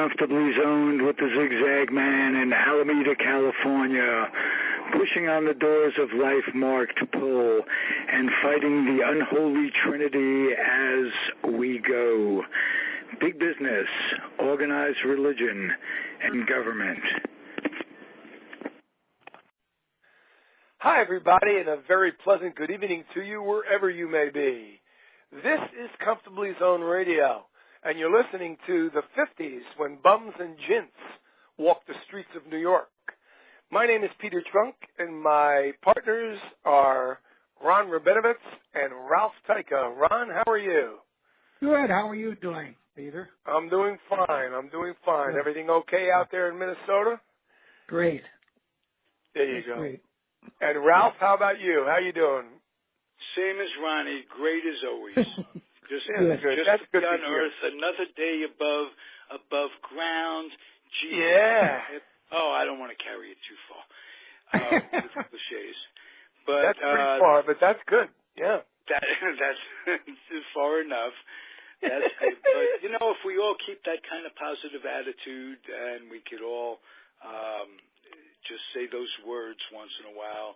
comfortably zoned with the Zigzag Man in Alameda, California, pushing on the doors of life marked pull and fighting the unholy trinity as we go. Big business, organized religion, and government. Hi, everybody, and a very pleasant good evening to you wherever you may be. This is Comfortably Zoned Radio, and you're listening to the 50s when bums and jints walk the streets of New York. My name is Peter Trunk, and my partners are Ron Rabinovitz and Ralph Tyka. Ron, how are you? Good. How are you doing, Peter? I'm doing fine. Good. Everything okay out there in Minnesota? Great. There you go. Great. And Ralph, how about you? How you doing? Same as Ronnie. Great as always. Just That's good on Earth, another day above ground. Gee, yeah. I don't want to carry it too far with cliches. But that's pretty far, but that's good. Yeah. That's far enough. That's good. But, if we all keep that kind of positive attitude and we could all just say those words once in a while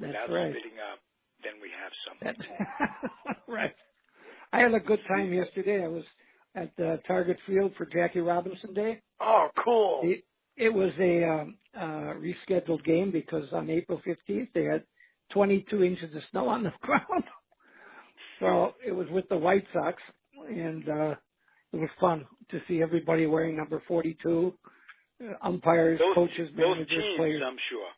without spitting up, then we have something. Right. I had a good time yesterday. I was at Target Field for Jackie Robinson Day. Oh, cool. It was a rescheduled game because on April 15th they had 22 inches of snow on the ground. So it was with the White Sox, and it was fun to see everybody wearing number 42, umpires, coaches, managers, teams, players. I'm sure.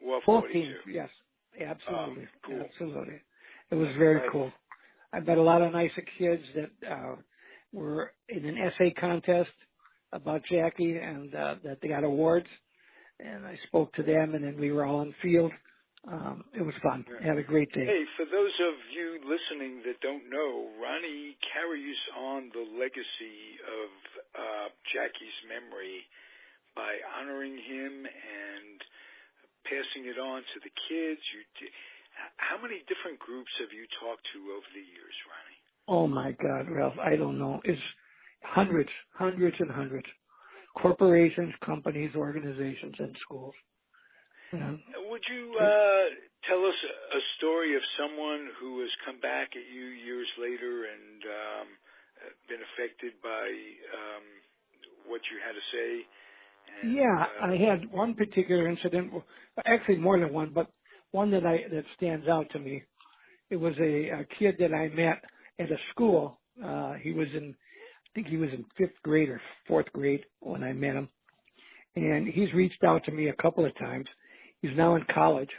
Well, both teams, yes. Absolutely. Cool. Absolutely. It was very cool. I met a lot of nice kids that were in an essay contest about Jackie and that they got awards. And I spoke to them, and then we were all on field. It was fun. I had a great day. Hey, for those of you listening that don't know, Ronnie carries on the legacy of Jackie's memory by honoring him and passing it on to the kids. How many different groups have you talked to over the years, Ronnie? Oh, my God, Ralph, I don't know. It's hundreds and hundreds. Corporations, companies, organizations, and schools. Yeah. Would you tell us a story of someone who has come back at you years later and been affected by what you had to say? And, I had one particular incident, actually more than one, but one that stands out to me. It was a kid that I met at a school. He was in 5th grade or 4th grade when I met him. And he's reached out to me a couple of times. He's now in college.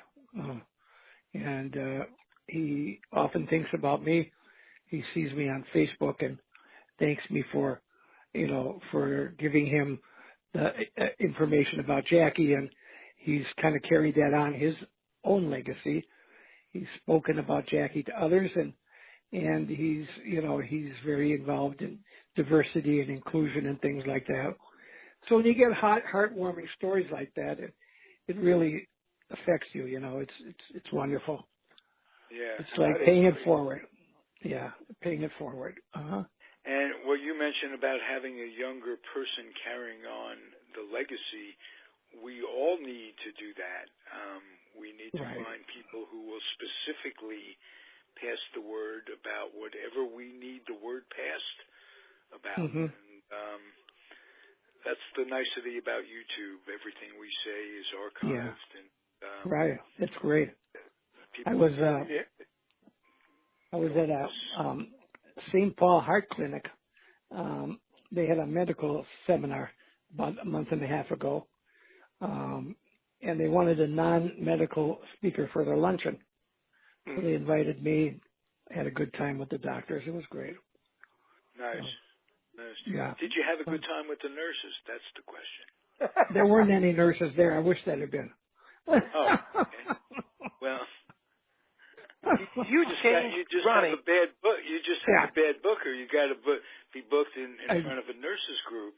And he often thinks about me. He sees me on Facebook and thanks me for giving him the information about Jackie. And he's kind of carried that on his own legacy. He's spoken about Jackie to others, and he's very involved in diversity and inclusion and things like that. So when you get heartwarming stories like that, it really affects you. It's wonderful. Yeah, it's like paying it forward. Yeah, paying it forward. And what you mentioned about having a younger person carrying on the legacy, we all need to do that. We need to find people who will specifically pass the word about whatever we need the word passed about. Mm-hmm. And that's the nicety about YouTube. Everything we say is archived. And right. It's great. I was at a St. Paul Heart Clinic. They had a medical seminar about a month and a half ago. And they wanted a non-medical speaker for their luncheon. So they invited me. Had a good time with the doctors. It was great. Nice. Yeah. Did you have a good time with the nurses? That's the question. There weren't any nurses there. I wish there had been. Okay. Well, you just Ronnie, have a bad book. You just have a bad booker. You got to be booked in front of a nurses group.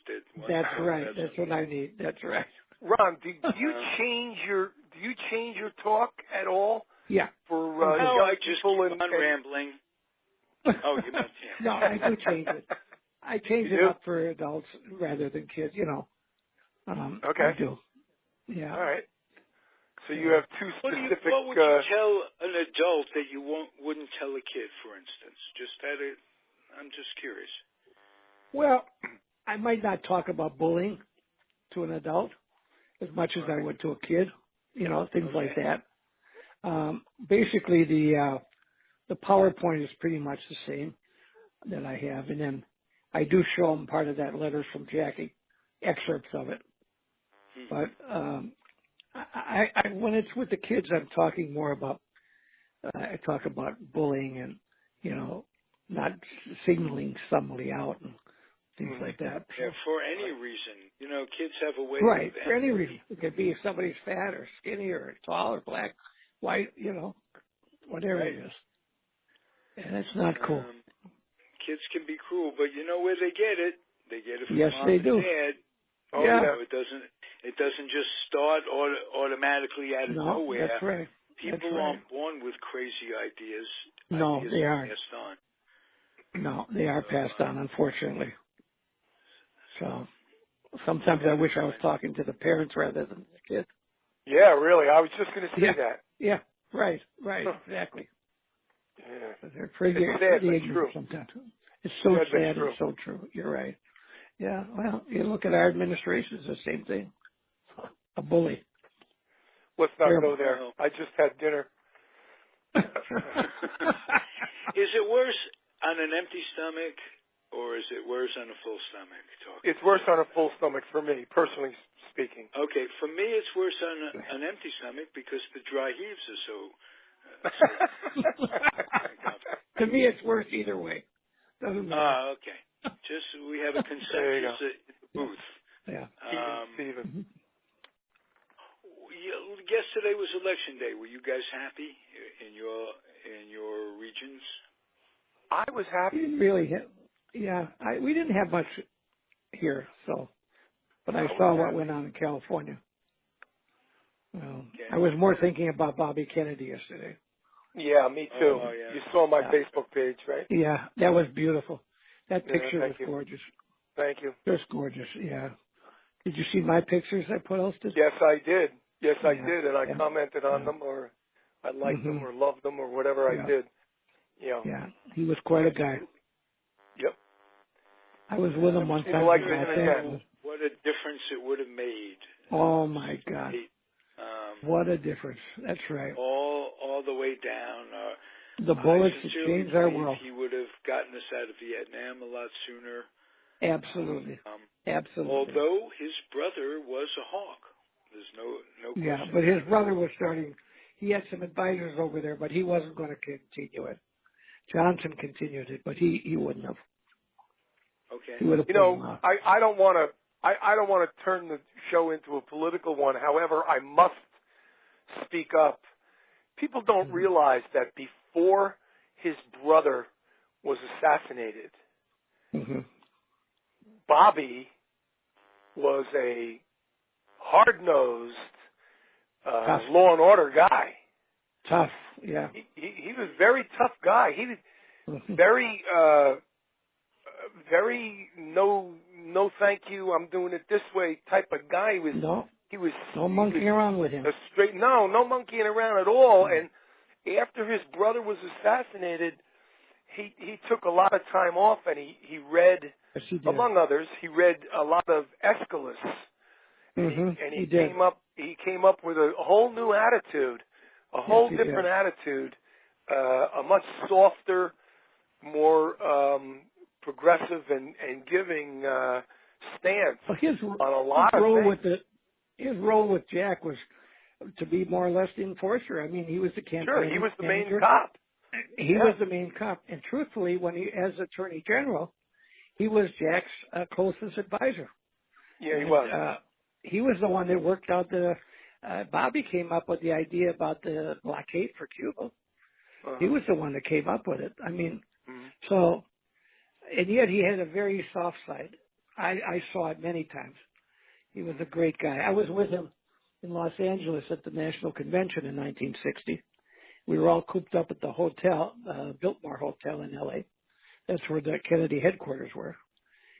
That's right. That's what I need. That's right. Ron, do you change your talk at all? Yeah. For no, I just keep on rambling. Oh, you meant him. No, I do change it. I change it up for adults rather than kids. Okay. I do. Yeah. All right. So you have two specific. What would you tell an adult that you wouldn't tell a kid, for instance? I'm just curious. Well, I might not talk about bullying to an adult as much as I would to a kid. Things like that. Basically, the PowerPoint is pretty much the same that I have, and then I do show them part of that letter from Jackie, excerpts of it. But I when it's with the kids, I'm talking more about. I talk about bullying and not signaling somebody out and things like that. Yeah, for any reason, kids have a way. Right, of for any reason. It could be if somebody's fat or skinny or tall or black, white, whatever it is. And it's not cool. Kids can be cruel, but you know where they get it? They get it from yes, mom they and do. dad. Oh, yeah. It doesn't just start automatically out of nowhere. That's right. People aren't born with crazy ideas. No, ideas they aren't. Passed on. No, they are passed on, unfortunately. So sometimes I wish I was talking to the parents rather than the kids. Yeah, really. I was just going to say that. Yeah, right, exactly. Yeah. They're pretty ignorant sometimes. It's so sad and so true. You're right. Yeah, well, you look at our administration, it's the same thing. A bully. Let's not go there. I just had dinner. Is it worse on an empty stomach, or is it worse on a full stomach? It's worse on a full stomach for me, personally speaking. Okay, for me it's worse on an empty stomach because the dry heaves are so to me, it's worse either way. Doesn't matter. Okay. Just we have a consensus in the booth. Yeah. Steven. Yesterday was election day. Were you guys happy in your regions? I was happy. We didn't really we didn't have much here, but I saw what went on in California. I was more thinking about Bobby Kennedy yesterday. Yeah, me too. Oh, yeah. You saw my Facebook page, right? Yeah, that was beautiful. That picture was gorgeous. Thank you. Just gorgeous, yeah. Did you see my pictures I posted? Yes, I did. And I commented on them, or I liked them, or loved them, or whatever I did. Yeah, he was quite a guy. Yep. I was with him one time. What a difference it would have made. Oh my God. What a difference. That's right. All the way down. The bullets that changed our world. He would have gotten us out of Vietnam a lot sooner. Absolutely. Absolutely. Although his brother was a hawk. There's no question. Yeah, but his brother was he had some advisors over there, but he wasn't going to continue it. Johnson continued it, but he wouldn't have. Okay. He would have I don't want to turn the show into a political one. However, I must speak up. People don't realize that before his brother was assassinated, Bobby was a hard-nosed law and order guy. Tough, yeah. He was a very tough guy. He was very, very no thank you, I'm doing it this way type of guy. He was no monkeying around with him. No monkeying around at all. And after his brother was assassinated, he took a lot of time off, and he read, among others, he read a lot of Aeschylus. And he came up with a whole new attitude, a whole different attitude, a much softer, more progressive and giving stance on a lot of things. His role with Jack was to be more or less the enforcer. I mean, he was the campaign Sure, he was the manager. main cop. He was the main cop. And truthfully, as Attorney General, he was Jack's closest advisor. Yeah, he was. He was the one that worked out Bobby came up with the idea about the blockade for Cuba. He was the one that came up with it. I mean, and yet he had a very soft side. I saw it many times. He was a great guy. I was with him in Los Angeles at the National Convention in 1960. We were all cooped up at the hotel, Biltmore Hotel in L.A. That's where the Kennedy headquarters were.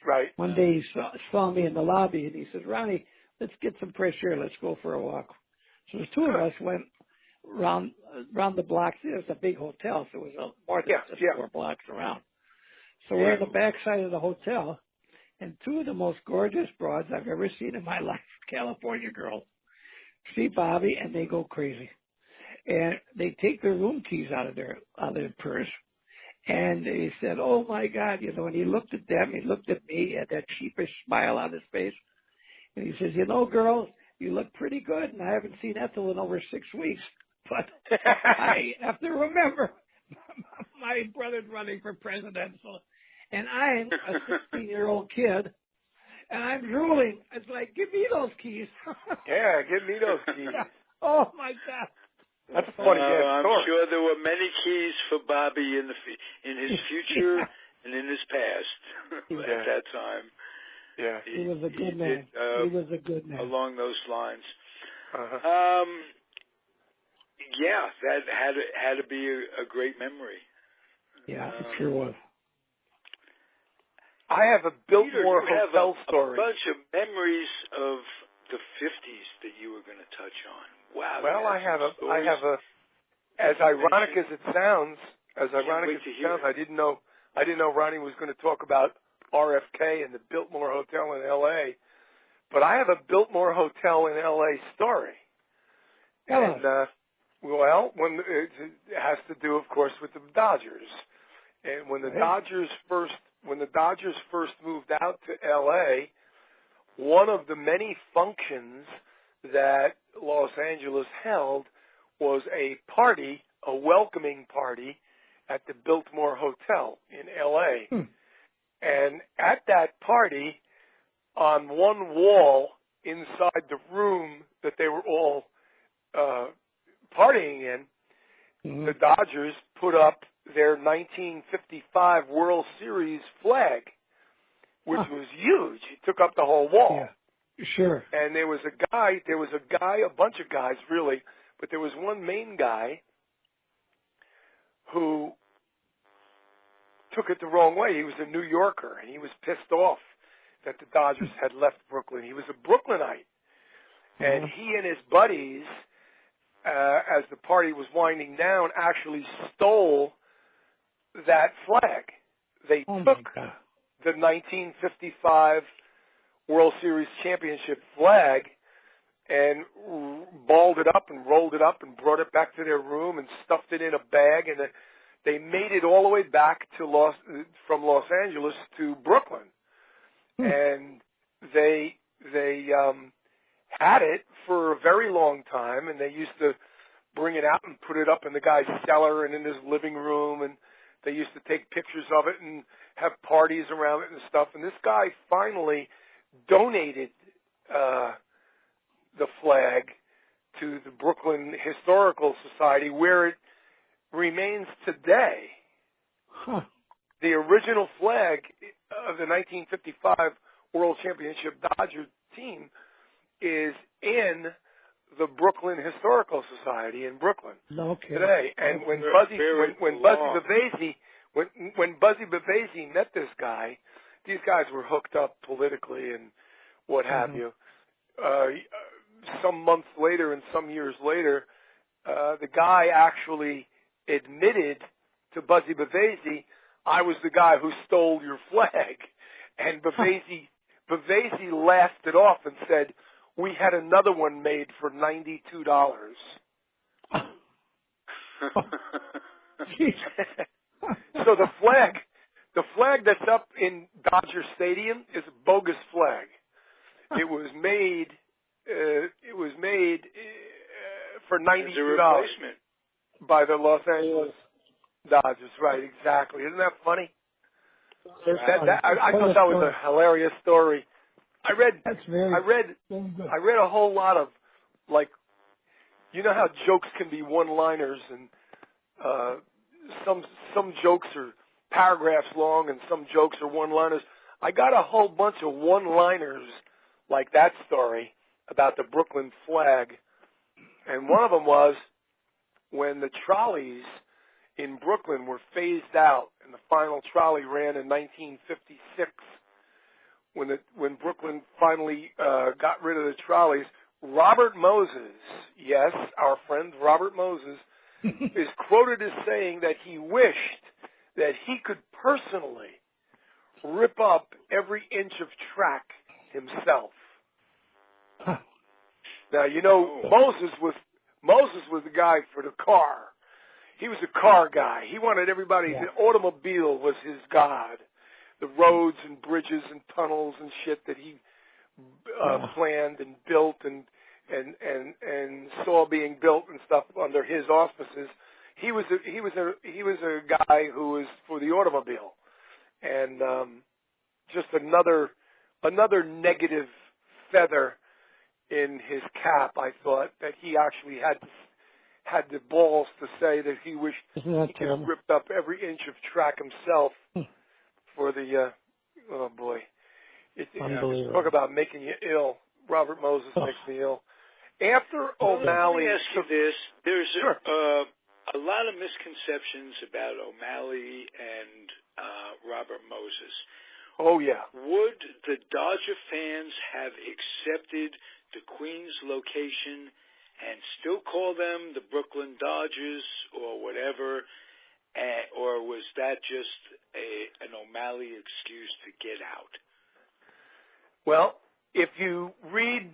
Right. One day he saw me in the lobby, and he said, "Ronnie, let's get some fresh air. Let's go for a walk." So the two of us went round the block. It was a big hotel, so it was more than just 4 blocks around. So we're in the backside of the hotel, and two of the most gorgeous broads I've ever seen in my life, California girls, see Bobby, and they go crazy. And they take their room keys out of their purse. And he said, "Oh my God," and he looked at them, he looked at me, had that sheepish smile on his face. And he says, "Girls, you look pretty good, and I haven't seen Ethel in over 6 weeks. But I have to remember, my brother's running for president, and I'm a 16-year-old kid, and I'm drooling. It's like, give me those keys." Yeah, give me those keys. Yeah. Oh, my God. That's a funny story. I'm sure there were many keys for Bobby in his future and in his past at that time. Yeah, he was a good man. He was a good man. Along those lines. Uh-huh. Yeah, that had to be a great memory. Yeah, it sure was. I have a Biltmore Hotel story. A bunch of memories of the 50s that you were going to touch on. Wow. Well, I have a, as ironic as it sounds, I didn't know Ronnie was going to talk about RFK and the Biltmore Hotel in L.A., but I have a Biltmore Hotel in L.A. story. And, when it has to do, of course, with the Dodgers. And when the Dodgers first moved out to L.A., one of the many functions that Los Angeles held was a party, a welcoming party, at the Biltmore Hotel in L.A. And at that party, on one wall inside the room that they were all partying in, the Dodgers put up their 1955 World Series flag, which was huge. It took up the whole wall. Yeah, sure. And there was a bunch of guys really, but there was one main guy who took it the wrong way. He was a New Yorker, and he was pissed off that the Dodgers had left Brooklyn. He was a Brooklynite. And he and his buddies, as the party was winding down, actually stole that flag. They took the 1955 World Series championship flag and balled it up and rolled it up and brought it back to their room and stuffed it in a bag, and they made it all the way back to from Los Angeles to Brooklyn. And they had it for a very long time, and they used to bring it out and put it up in the guy's cellar and in his living room, and they used to take pictures of it and have parties around it and stuff. And this guy finally donated the flag to the Brooklyn Historical Society, where it remains today. The original flag of the 1955 World Championship Dodger team is in the Brooklyn Historical Society in Brooklyn today. And when Buzzy Bavasi met this guy, these guys were hooked up politically and what have you. Some months later and some years later, the guy actually admitted to Buzzy Bavasi, "I was the guy who stole your flag." And Bavasi laughed it off and said, "We had another one made for $92. So the flag that's up in Dodger Stadium is a bogus flag. It was made for $92 by the Los Angeles Dodgers. Right, exactly. Isn't that funny? I thought that was a hilarious story. I read a whole lot of, like, you know how jokes can be one-liners, and some jokes are paragraphs long and some jokes are one-liners. I got a whole bunch of one-liners like that story about the Brooklyn flag, and one of them was when the trolleys in Brooklyn were phased out and the final trolley ran in 1956. when Brooklyn finally got rid of the trolleys, Robert Moses, yes, our friend Robert Moses, is quoted as saying that he wished that he could personally rip up every inch of track himself. Huh. Now, you know, Moses was the guy for the car. He was a car guy. He wanted everybody, the automobile was his god. The roads and bridges and tunnels and shit that he planned and built and saw being built and stuff under his auspices. He was a guy who was for the automobile, and just another negative feather in his cap. I thought that he actually had the balls to say that he wished he could have ripped up every inch of track himself for the oh boy. Unbelievable. Talk about making you ill. Robert Moses makes me ill. After O'Malley, let me ask you this: there's sure. a lot of misconceptions about O'Malley and Robert Moses. Oh yeah. Would the Dodger fans have accepted the Queens location and still call them the Brooklyn Dodgers or whatever, or was that just an O'Malley excuse to get out? Well, if you read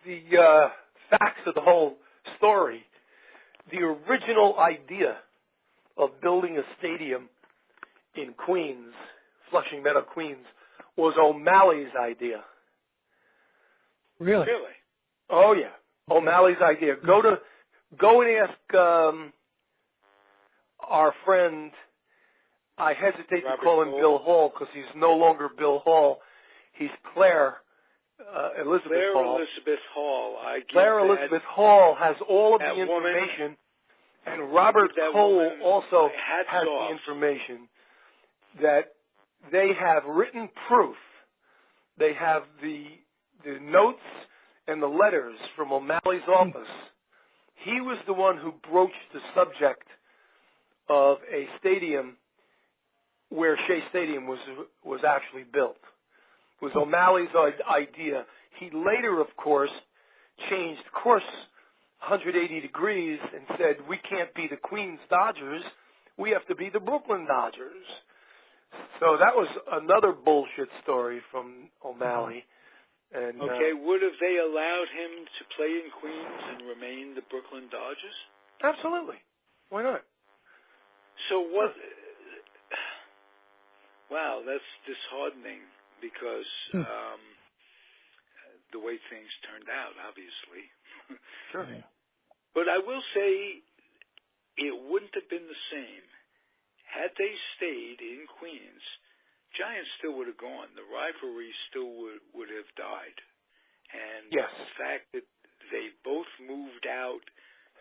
the facts of the whole story, the original idea of building a stadium in Queens, Flushing Meadow, Queens, was O'Malley's idea. Really? Oh yeah, O'Malley's idea. Go and ask our friend. I hesitate Robert to call him Hall. Bill Hall because he's no longer Bill Hall. He's Claire Elizabeth Hall. Elizabeth Hall. Claire Elizabeth Hall has all of the information, and Robert Cole also has the information that they have written proof. They have the notes and the letters from O'Malley's office. He was the one who broached the subject of a stadium where Shea Stadium was actually built. It was O'Malley's idea. He later, of course, changed course 180 degrees and said, we can't be the Queens Dodgers. We have to be the Brooklyn Dodgers. So that was another bullshit story from O'Malley. And, okay, would have they allowed him to play in Queens and remain the Brooklyn Dodgers? Absolutely. Why not? So what... Wow, that's disheartening because the way things turned out, obviously. Sure. But I will say it wouldn't have been the same. Had they stayed in Queens, Giants still would have gone. The rivalry still would have died. And yes. The fact that they both moved out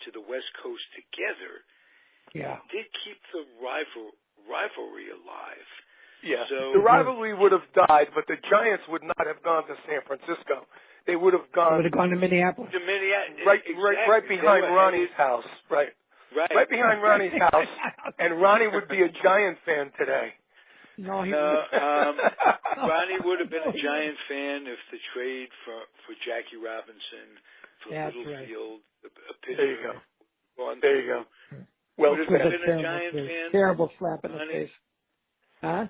to the West Coast together did keep the rivalry alive. Yeah, so, the rivalry would have died, but the Giants would not have gone to San Francisco. They would have gone to Minneapolis. To Minneapolis, right behind Ronnie's house, right behind Ronnie's house, and Ronnie would be a Giant fan today. No, Ronnie would have been a Giant fan if the trade for Jackie Robinson for Littlefield, a pitcher. There you go. There you go. Well, would have been a Giant fan. Terrible slap in the face. Huh?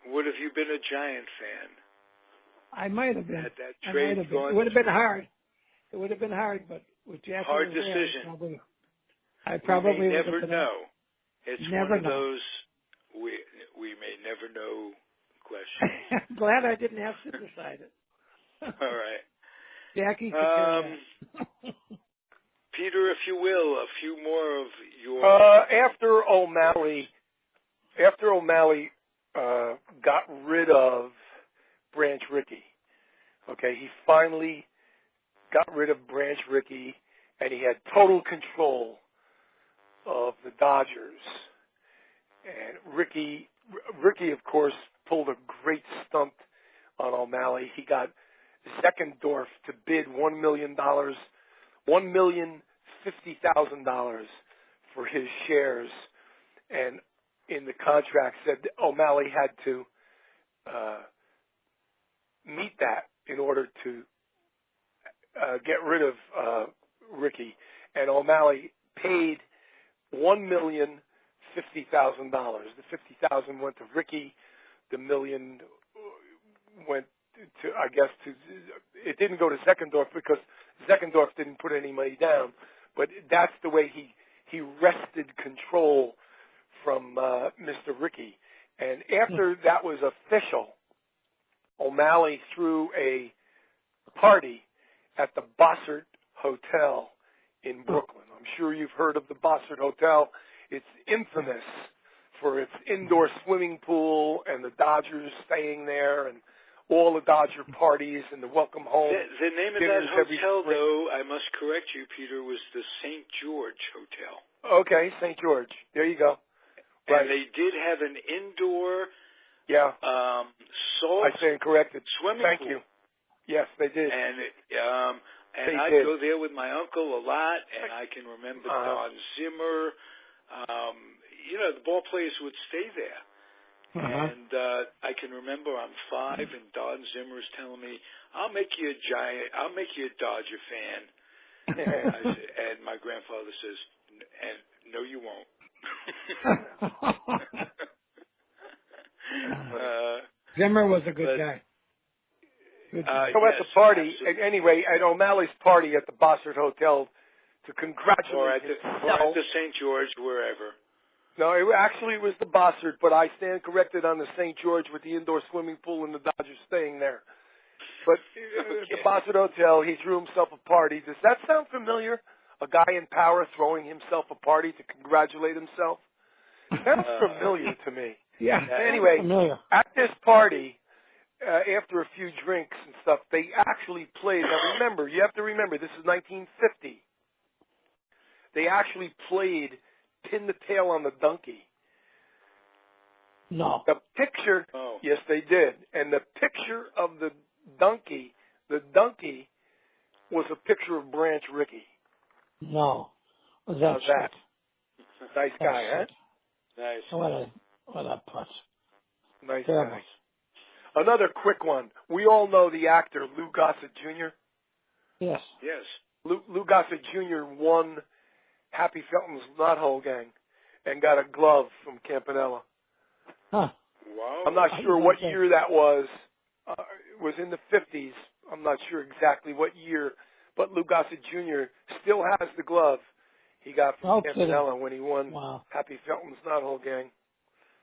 Would have you been a Giant fan? I might have been. Had that trade gone? It would have been hard. It would have been hard, but with Jackie, hard decision. I probably we may would never have know. It's never one of know. those we may never know questions. I'm glad I didn't have to decide it. All right, Jackie. Peter, if you will, a few more of your. After O'Malley got rid of Branch Rickey, okay, he finally got rid of Branch Rickey, and he had total control of the Dodgers. And Rickey, of course, pulled a great stunt on O'Malley. He got Zeckendorf to bid $1,050,000 for his shares, and in the contract said O'Malley had to meet that in order to get rid of Ricky, and O'Malley paid $1,050,000. The $50,000 went to Ricky. The $1 million went to, I guess, it didn't go to Zeckendorf because Zeckendorf didn't put any money down. But that's the way he wrested control from Mr. Ricky. And after that was official, O'Malley threw a party at the Bossert Hotel in Brooklyn. I'm sure you've heard of the Bossert Hotel. It's infamous for its indoor swimming pool and the Dodgers staying there and all the Dodger parties and the welcome home. The name of that hotel, though, I must correct you, Peter, was the St. George Hotel. Okay, St. George. There you go. And right. they did have an indoor I stand corrected. Swimming Thank pool. you. Yes, they did. And I'd go there with my uncle a lot, and I can remember Don Zimmer. The ball players would stay there. And I can remember I'm 5, and Don Zimmer's telling me, I'll make you a Dodger fan. And my grandfather says, no, you won't. Zimmer was a good guy. So at the party, anyway, at O'Malley's party at the Bossert Hotel, to congratulate or at the St. George, wherever. No, it was the Bossert, but I stand corrected on the St. George with the indoor swimming pool and the Dodgers staying there. But the Bossert Hotel, he threw himself a party. Does that sound familiar? A guy in power throwing himself a party to congratulate himself? Sounds familiar to me. Yeah. Anyway, familiar. At this party, after a few drinks and stuff, they actually played. Now you have to remember, this is 1950. They actually played Pin the Tail on the Donkey. No. The picture, yes, they did. And the picture of the donkey was a picture of Branch Rickey. No. How's that? Nice guy, huh? Nice. What a putz. Nice guy. Another quick one. We all know the actor Lou Gossett Jr. Yes. Yes. Lou Gossett Jr. won Happy Felton's Knothole Gang and got a glove from Campanella. Huh. Wow. I'm not sure what year that was. It was in the 50s. I'm not sure exactly what year, but Lou Gossett Jr. still has the glove he got from Campanella when he won Happy Felton's Knothole Gang.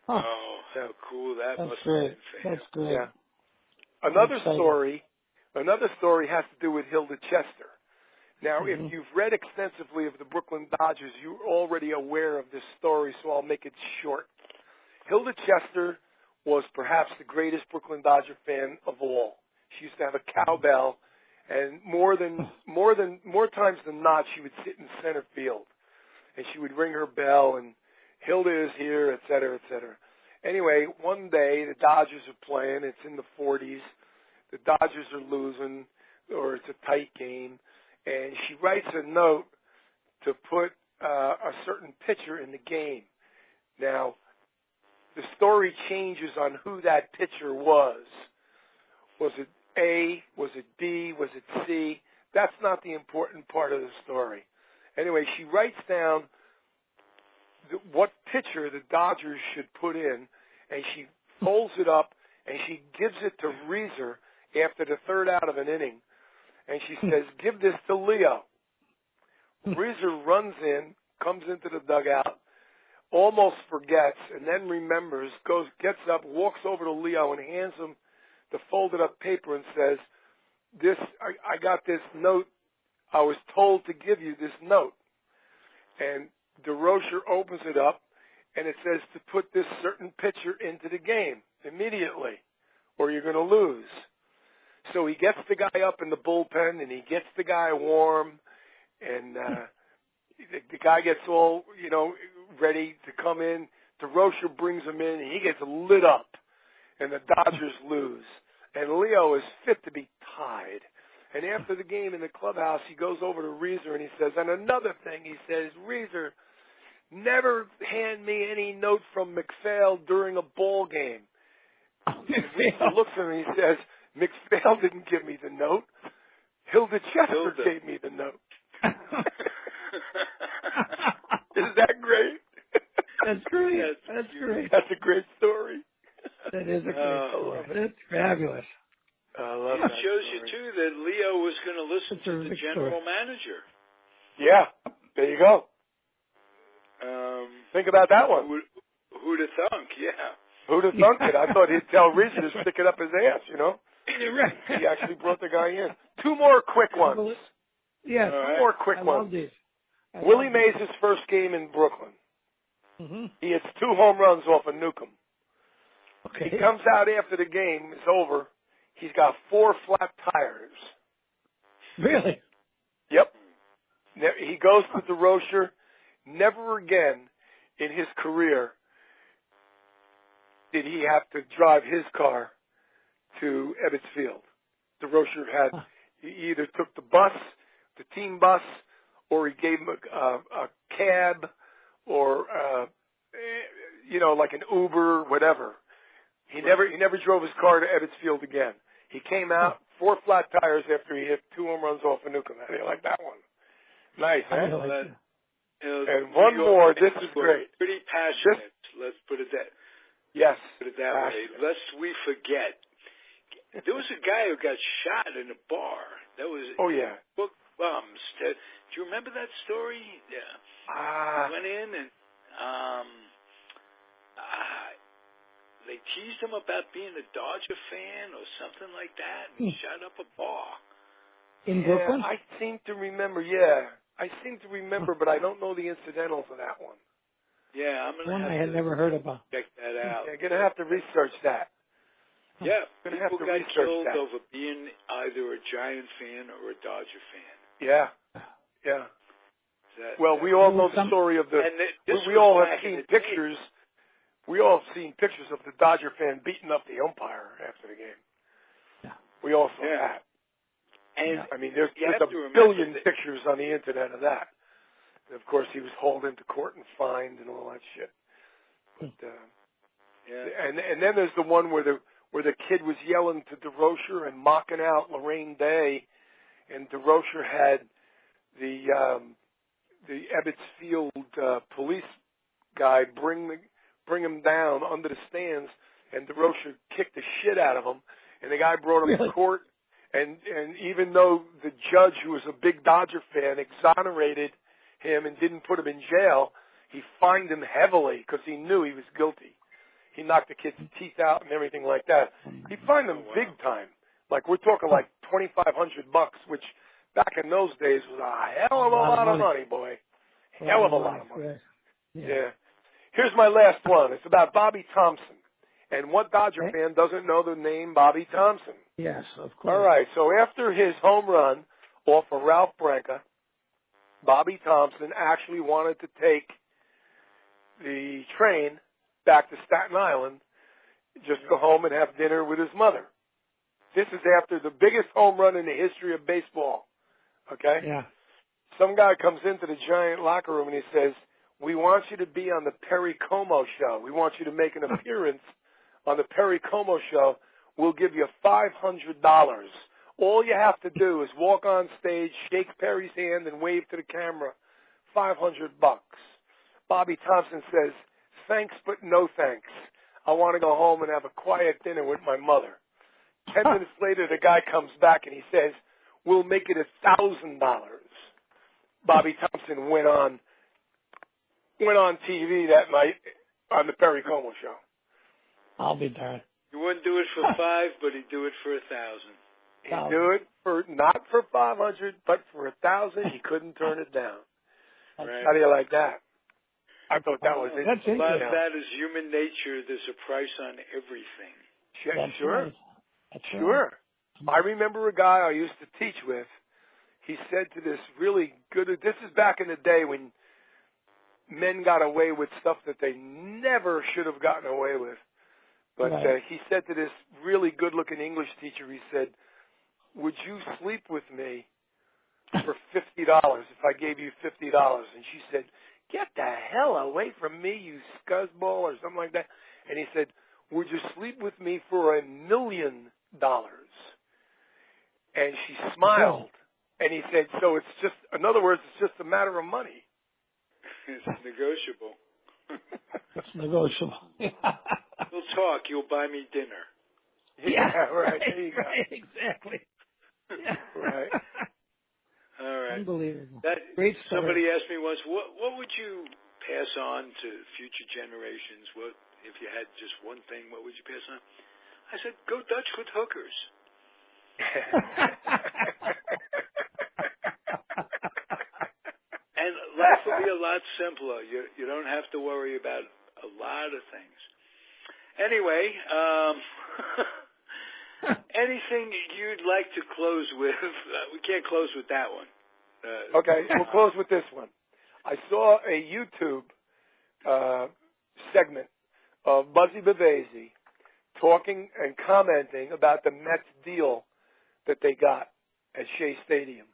Huh. Oh, how cool that That's must great. have been. That's great. Yeah. Another story has to do with Hilda Chester. Now, if you've read extensively of the Brooklyn Dodgers, you're already aware of this story, so I'll make it short. Hilda Chester was perhaps the greatest Brooklyn Dodger fan of all. She used to have a cowbell, and more times than not, she would sit in center field, and she would ring her bell, and Hilda is here, et cetera, et cetera. Anyway, one day the Dodgers are playing. It's in the 40s. The Dodgers are losing, or it's a tight game. And she writes a note to put a certain pitcher in the game. Now, the story changes on who that pitcher was. Was it A? Was it B? Was it C? That's not the important part of the story. Anyway, she writes down what pitcher the Dodgers should put in, and she folds it up, and she gives it to Reeser after the third out of an inning. And she says, give this to Leo. Reeser runs in, comes into the dugout, almost forgets, and then remembers, gets up, walks over to Leo and hands him the folded up paper and says, I got this note. I was told to give you this note. And DeRocher opens it up, and it says to put this certain pitcher into the game immediately, or you're going to lose. So he gets the guy up in the bullpen, and he gets the guy warm, and the guy gets all, ready to come in. DeRocher brings him in, and he gets lit up, and the Dodgers lose. And Leo is fit to be tied. And after the game in the clubhouse, he goes over to Reeser, and he says, and another thing, he says, Reeser, never hand me any note from McPhail during a ball game. And Reeser looks at him, and he says, McPhail didn't give me the note. Hilda Chester gave me the note. Isn't that great? That's great. That's great. That's a great story. That is a great story. That's fabulous. I love it that shows story. you, too, that Leo was going to listen That's to the general manager. Yeah, there you go. Think about that one. Who'd have thunk, yeah. Who'd have thunk it? I thought he'd tell Rizzo to stick it up his ass, you know? You're right. He actually brought the guy in. Two more quick ones. Yes. Two more quick I ones. love these. Willie Mays' first game in Brooklyn. Mm-hmm. He hits 2 home runs off of Newcomb. Okay. He comes out after the game is over. He's got 4 flat tires. Really? Yep. He goes to DeRocher. Never again in his career did he have to drive his car to Ebbets Field. DeRocher he either took the bus, the team bus, or he gave him a cab or, like an Uber, whatever. He never drove his car to Ebbets Field again. He came out, 4 flat tires after he hit 2 home runs off of Newcomb. How do you like that one? Nice, huh? And one more. This is great. Pretty passionate. Let's put it that. Yes. Put it that way. Lest we forget, there was a guy who got shot in a bar. That was. Oh yeah. Book bums. Do you remember that story? Yeah. He went in and they teased him about being a Dodger fan or something like that, and he shot up a bar. In Brooklyn? I seem to remember. Yeah. I seem to remember, but I don't know the incidentals of that one. Yeah, I'm gonna. One I had never heard about. Check that out. Yeah, gonna have to research that. Yeah, gonna have to people got research killed that. over being either a Giant fan or a Dodger fan. Yeah, yeah. Well, we all know the story of the. We all have seen pictures. We all have seen pictures of the Dodger fan beating up the umpire after the game. Yeah. We all saw that. And I mean, there's a billion pictures on the internet of that. And of course, he was hauled into court and fined and all that shit. But, and then there's the one where the kid was yelling to DeRocher and mocking out Lorraine Day, and DeRocher had the Ebbets Field police guy bring him down under the stands, and DeRocher kicked the shit out of him, and the guy brought him to court. And even though the judge, who was a big Dodger fan, exonerated him and didn't put him in jail, he fined him heavily because he knew he was guilty. He knocked the kid's teeth out and everything like that. He fined him big time. Like, we're talking like $2,500, which back in those days was a hell of a lot of money, boy. Hell of a lot of money. Yeah. Here's my last one. It's about Bobby Thompson. And what Dodger fan doesn't know the name Bobby Thompson? Yes, of course. All right, so after his home run off of Ralph Branca, Bobby Thompson actually wanted to take the train back to Staten Island, just go home and have dinner with his mother. This is after the biggest home run in the history of baseball, okay? Yeah. Some guy comes into the Giant locker room and he says, "We want you to be on the Perry Como show. We want you to make an appearance on the Perry Como show. We'll give you $500. All you have to do is walk on stage, shake Perry's hand, and wave to the camera. $500. Bobby Thompson says, "Thanks, but no thanks. I want to go home and have a quiet dinner with my mother." 10 minutes later, the guy comes back and he says, "We'll make it $1,000. Bobby Thompson went on TV that night on the Perry Como show. I'll be darned. He wouldn't do it for $5, but he'd do it for $1,000. He'd do it for not for $500, but for $1,000. He couldn't turn it down. Right. How do you like that? I thought that was interesting. But that is human nature. There's a price on everything. That's sure. Right. That's sure. Right. I remember a guy I used to teach with. He said to this really good. This is back in the day when men got away with stuff that they never should have gotten away with. But he said to this really good-looking English teacher, he said, "Would you sleep with me for $50 if I gave you $50? And she said, "Get the hell away from me, you scuzzball," or something like that. And he said, "Would you sleep with me for $1 million?" And she smiled. And he said, so it's just, in other words, it's just a matter of money. It's negotiable. It's negotiable. We'll talk. You'll buy me dinner. Yeah, right. There you go. Right, exactly. Yeah. Right. All right. Unbelievable. Great story. Somebody asked me once, what would you pass on to future generations? What if you had just one thing? What would you pass on? I said, go Dutch with hookers. And life will be a lot simpler. You don't have to worry about a lot of things. Anyway, anything you'd like to close with? We can't close with that one. Okay, we'll close with this one. I saw a YouTube segment of Buzzy Bavasi talking and commenting about the Mets deal that they got at Shea Stadium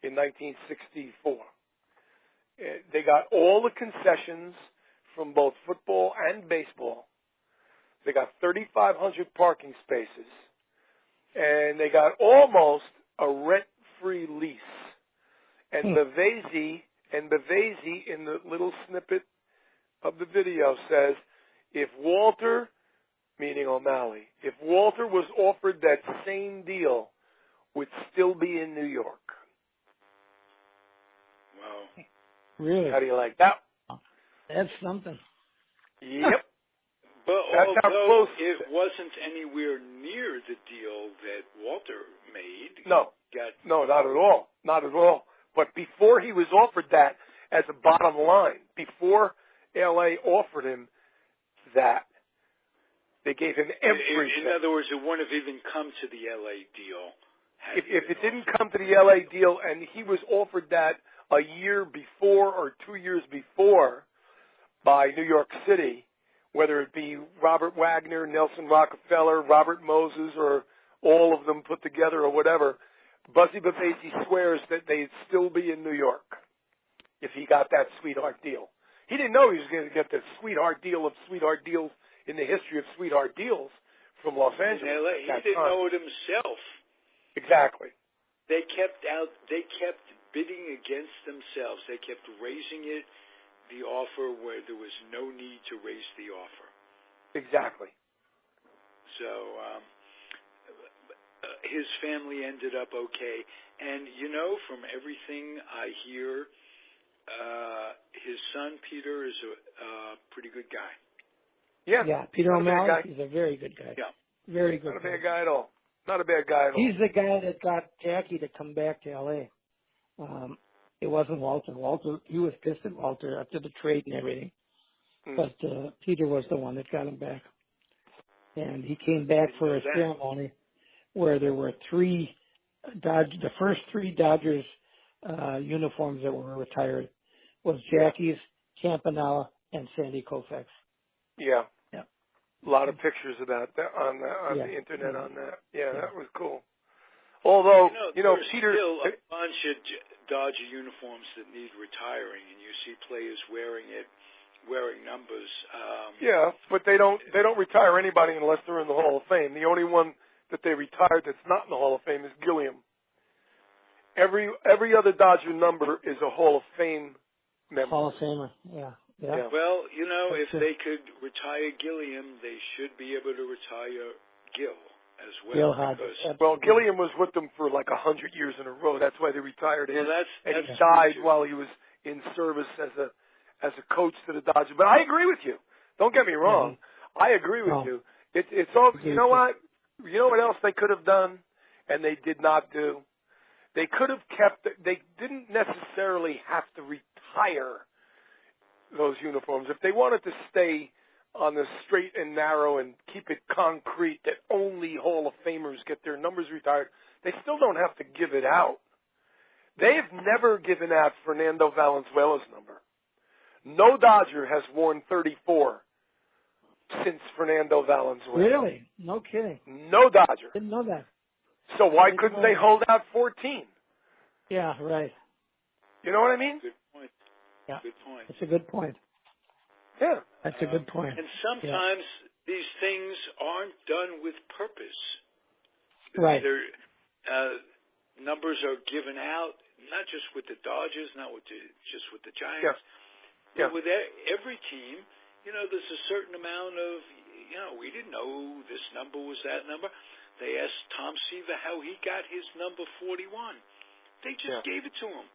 in 1964. They got all the concessions from both football and baseball. They got 3,500 parking spaces, and they got almost a rent-free lease. And Bavasi in the little snippet of the video says, if Walter, meaning O'Malley, if Walter was offered that same deal, would still be in New York. Wow. Really? How do you like that? That's something. Yep. But That's how although close it wasn't anywhere near the deal that Walter made. No, not at all. Not at all. But before he was offered that as a bottom line, before L.A. offered him that, they gave him everything. In other words, it wouldn't have even come to the L.A. deal. If it didn't come to the L.A. deal and he was offered that a year before or 2 years before by New York City, whether it be Robert Wagner, Nelson Rockefeller, Robert Moses, or all of them put together or whatever, Buzzy Bavasi swears that they'd still be in New York if he got that sweetheart deal. He didn't know he was going to get the sweetheart deal of sweetheart deals in the history of sweetheart deals from Los Angeles. In LA. He didn't know it himself. Exactly. They kept bidding against themselves. They kept raising the offer where there was no need to raise the offer. Exactly. So his family ended up okay. And, from everything I hear, his son, Peter, is a pretty good guy. Yeah, Peter O'Malley, he's a very good guy. Yeah. Very good guy. Not a bad guy at all. Not a bad guy at all. He's the guy that got Jackie to come back to L.A. It wasn't Walter. He was pissed at Walter after the trade and everything. But Peter was the one that got him back. And he came back for a ceremony where there were the first three Dodgers uniforms that were retired was Jackie's, Campanella, and Sandy Koufax. Yeah. A lot of pictures about that on the internet on that. Yeah, that was cool. Although, there's Peter... still a bunch of Dodger uniforms that need retiring, and you see players wearing numbers. Yeah, but they don't retire anybody unless they're in the Hall of Fame. The only one that they retired that's not in the Hall of Fame is Gilliam. Every other Dodger number is a Hall of Fame member. Hall of Famer, yeah. Well, if they could retire Gilliam, they should be able to retire Gil as well. Gil Hodges. Well, Gilliam was with them for like 100 years in a row. That's why they retired him. Well, and he died while he was in service as a coach to the Dodgers. But I agree with you. Don't get me wrong. I agree with you. It's all. You know what? You know what else they could have done, and they did not do. They could have kept. They didn't necessarily have to retire those uniforms. If they wanted to stay on the straight and narrow and keep it concrete that only Hall of Famers get their numbers retired, they still don't have to give it out. They have never given out Fernando Valenzuela's number. No Dodger has worn 34 since Fernando Valenzuela. Really? No kidding. No Dodger. Didn't know that. So why couldn't they hold out 14? Yeah, right. You know what I mean? Good point. Yeah. Good point. That's a good point. Yeah. That's a good point. And sometimes these things aren't done with purpose. Right. Numbers are given out, not just with the Dodgers, not with just with the Giants, Yeah. but with every team. There's a certain amount of, we didn't know this number was that number. They asked Tom Seaver how he got his number 41. They just gave it to him.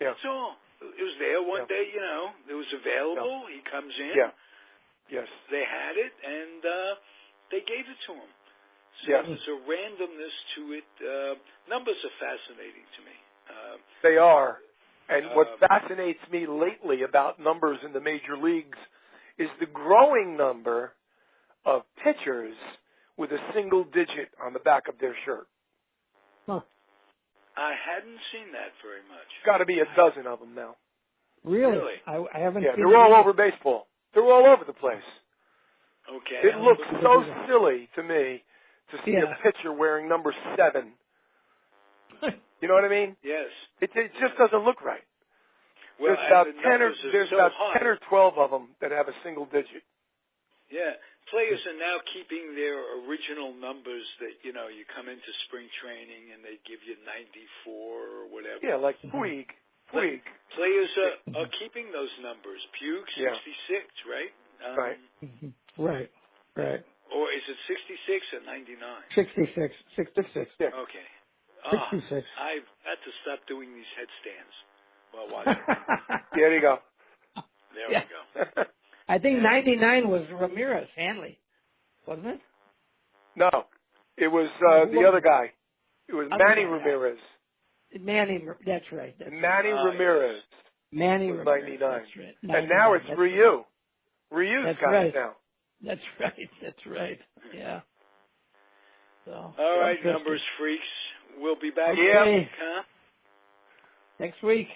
Yeah. That's all. It was there one day, it was available. He comes in. Yeah. Yes. They had it, and they gave it to him. So there's a randomness to it. Numbers are fascinating to me. They are. And what fascinates me lately about numbers in the major leagues is the growing number of pitchers with a single digit on the back of their shirt. Huh. I hadn't seen that very much. Got to be a dozen of them now. Really? I haven't seen they're all over baseball. They're all over the place. Okay. It looks so silly to me to see a pitcher wearing number 7. You know what I mean? Yes. It just doesn't look right. Well, there's about 10 or 12 of them that have a single digit. Yeah. Players are now keeping their original numbers that, you come into spring training and they give you 94 or whatever. Yeah, like Puig. Players are keeping those numbers. Puig, 66, right? Right. Right. Or is it 66 or 99? 66. 66. Yeah. Okay. 66. I've had to stop doing these headstands while watching. There you go. There we go. I think 99 was Ramirez, Hanley, wasn't it? No, it was the other guy. It was Manny Ramirez. That's right. Manny Ramirez. Manny was Ramirez. 99. That's right. 99. And now it's Ryu. Ryu's got right. it now. That's right. Yeah. So, all right, numbers freaks. We'll be back next week, huh? Next week,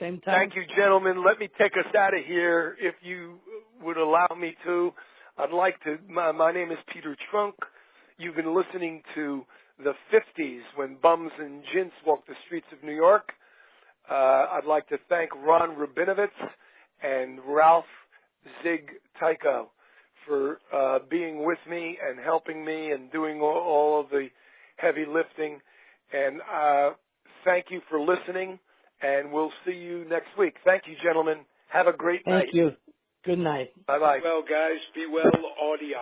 same time. Thank you, gentlemen. Let me take us out of here, if you would allow me to. I'd like to. My name is Peter Trunk. You've been listening to the 50s, when bums and jints walked the streets of New York. I'd like to thank Ron Rabinovitz and Ralph Zig Tycho for being with me and helping me and doing all of the heavy lifting. And thank you for listening, and we'll see you next week. Thank you, gentlemen. Have a great night. Thank you. Good night. Bye-bye. Well, guys, be well, Audii.